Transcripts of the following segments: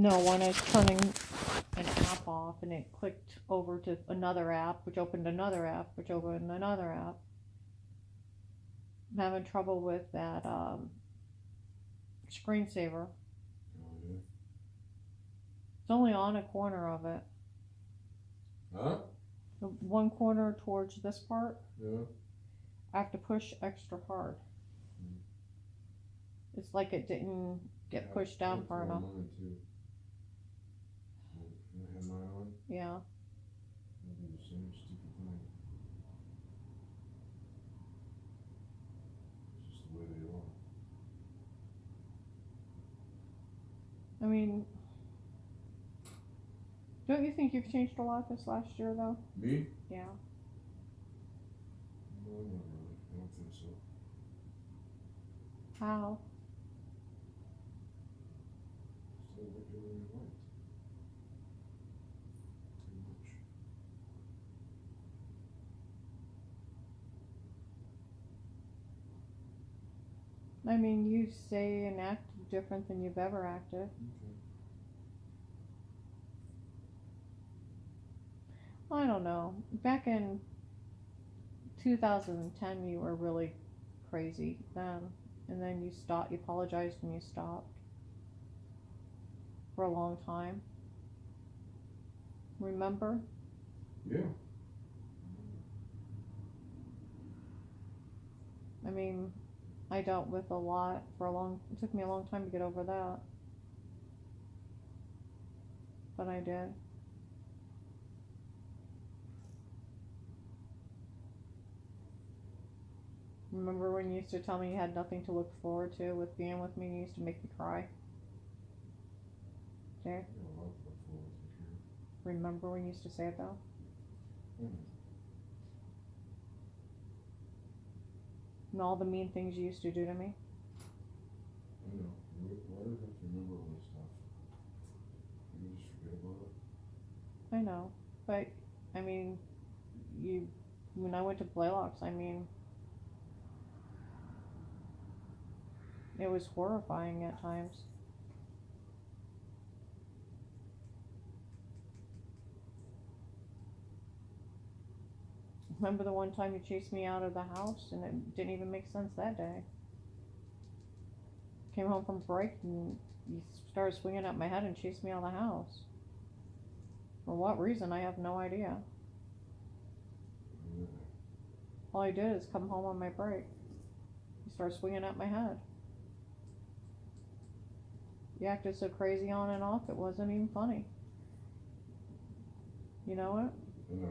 No, when I was turning an app off and it clicked over to another app, which opened another app, which opened another app. I'm having trouble with that screensaver. Oh, yeah. It's only on a corner of it. Huh? The one corner towards this part, Yeah. I have to push extra hard. It's like it didn't get pushed down far enough. Mine too. I have mine on. Yeah. I do the same stupid thing. It's just the way they are. I mean, don't you think you've changed a lot this last year, though? Me? Yeah. No, not really. I don't think so. How? Still what you really liked. Too much. I mean, you say and act different than you've ever acted. Okay. I don't know. Back in 2010, you were really crazy then. And then you stopped, you apologized and you stopped for a long time. Remember? Yeah. I mean, I dealt with a lot for it took me a long time to get over that. But I did. Remember when you used to tell me you had nothing to look forward to with being with me? You used to make me cry. Okay. Yeah, a lot to look forward to here. Remember when you used to say it though? And all the mean things you used to do to me? I know. Why do you have to remember all this stuff? You just forget about it? I know. But, I mean, when I went to Blaylocks, I mean, it was horrifying at times. Remember the one time you chased me out of the house and it didn't even make sense that day? Came home from break and you started swinging at my head and chased me out of the house. For what reason, I have no idea. Yeah. All I did is come home on my break. You started swinging at my head. You acted so crazy on and off, it wasn't even funny. You know what? Yeah.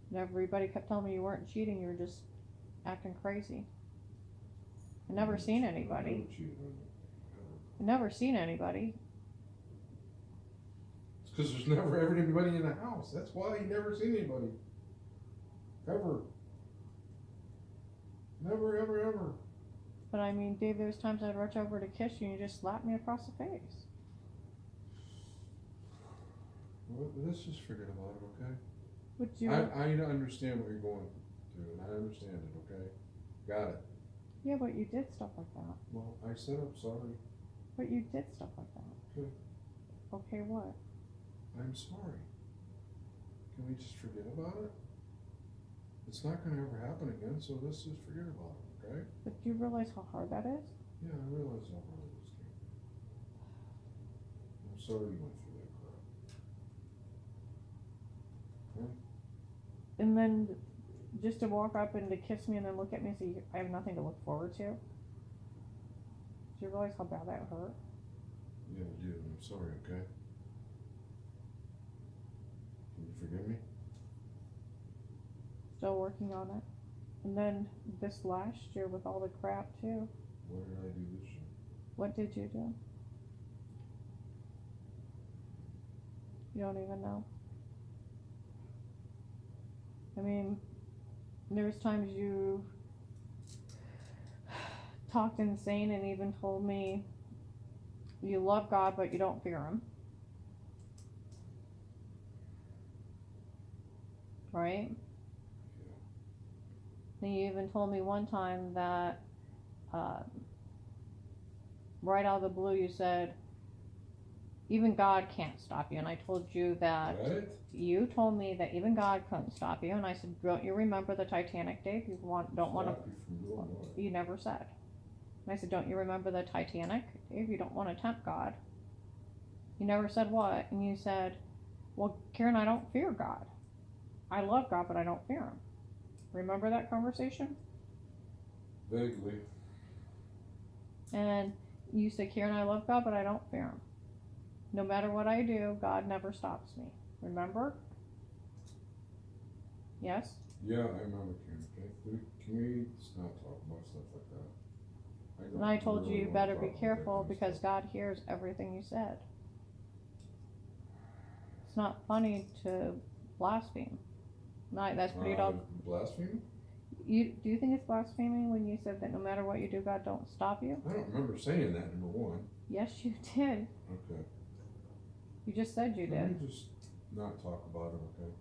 And everybody kept telling me you weren't cheating, you were just acting crazy. I never seen anybody. I never cheated on you. I never seen anybody. It's because there's never ever anybody in the house. That's why you never seen anybody. Ever. Never, ever, ever. But I mean, Dave, there's times I'd rush over to kiss you and you just slap me across the face. Well, let's just forget about it, okay? Would you? I understand what you're going through, and I understand it, okay? Got it. Yeah, but you did stuff like that. Well, I said I'm sorry. But you did stuff like that. Okay. Okay, what? I'm sorry. Can we just forget about it? It's not gonna ever happen again, so let's just forget about it, okay? But do you realize how hard that is? Yeah, I realize how hard it is, Kate. I'm sorry you went through that crap. Okay? And then just to walk up and to kiss me and then look at me and say, I have nothing to look forward to. Do you realize how bad that hurt? Yeah, I do. I'm sorry, okay? Can you forgive me? Still working on it. And then this last year with all the crap too. What did I do this year? What did you do? You don't even know. I mean, there's times you talked insane and even told me you love God but you don't fear Him. Right? Yeah. And you even told me one time that right out of the blue, you said, even God can't stop you. And I told you that, What? you told me that even God couldn't stop you. And I said, don't you remember the Titanic, Dave? You don't want to, Stop you from doing what? you never said. And I said, don't you remember the Titanic, Dave? You don't want to tempt God. You never said what? And you said, well, Karen, I don't fear God. I love God, but I don't fear him. Remember that conversation? Vaguely. And you said, Karen, I love God, but I don't fear him. No matter what I do, God never stops me. Remember? Yes? Yeah, I remember, Karen. Okay? Can we just not talk about stuff like that? And I told really you wanna better talk be about that careful kind of because stuff. God hears everything you said. It's not funny to blaspheme. No, that's pretty dog. Blasphemy? Do you think it's blaspheming when you said that no matter what you do, God don't stop you? I don't remember saying that, number one. Yes, you did. Okay. You just said you did. Can we just not talk about it, okay?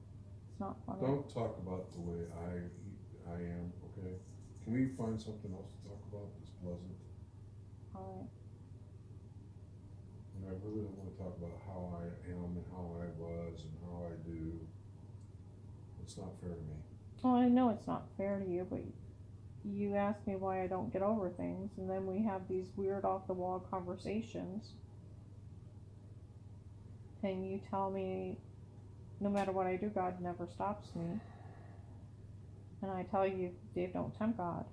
It's not funny. Don't talk about the way I am, okay? Can we find something else to talk about that's pleasant? Alright. And I really don't wanna talk about how I am and how I was and how I do. It's not fair to me. Well, I know it's not fair to you, but you ask me why I don't get over things, and then we have these weird off the wall conversations. And you tell me no matter what I do, God never stops me. And I tell you, Dave, don't tempt God.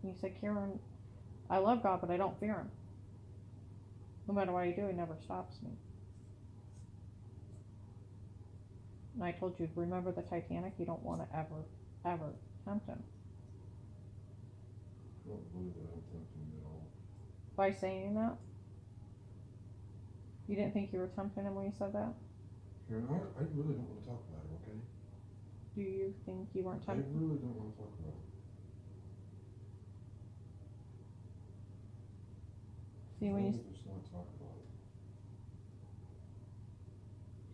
And you say, Karen, I love God, but I don't fear him. No matter what I do, he never stops me. And I told you, remember the Titanic? You don't want to ever tempt him. I don't believe that I'm tempting at all. By saying that? You didn't think you were tempting him when you said that? Karen, I really don't wanna talk about it, okay? Do you think you weren't I tempting? really don't wanna talk about it. See, when you I'd rather just not talk about it.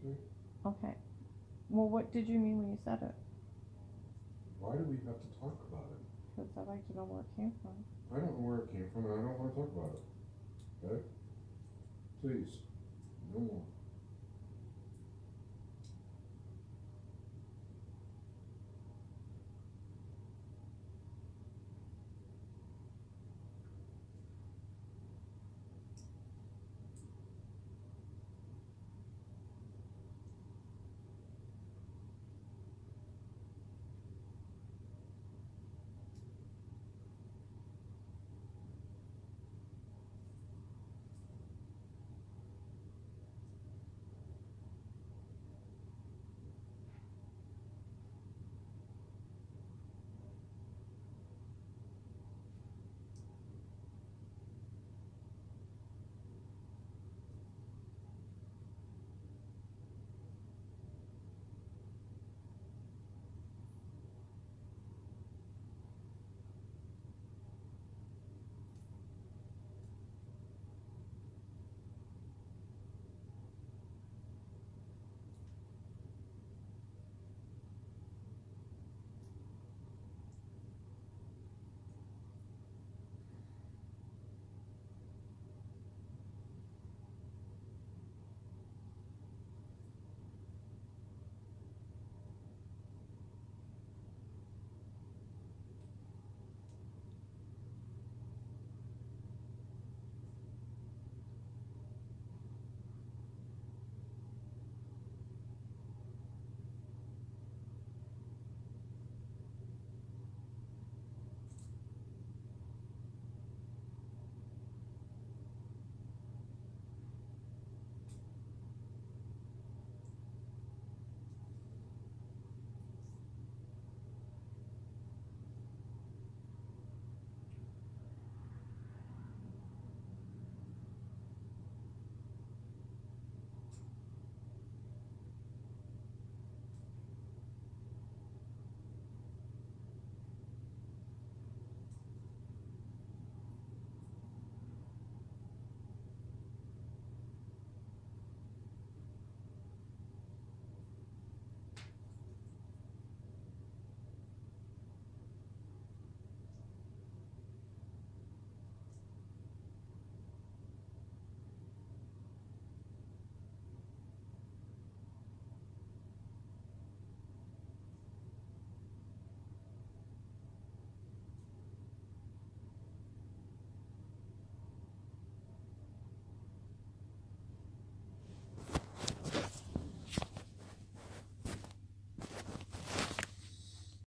Okay? okay. Well, what did you mean when you said it? Why do we have to talk about it? Because I'd like to know where it came from. I don't know where it came from and I don't wanna talk about it. Okay? Please, no more.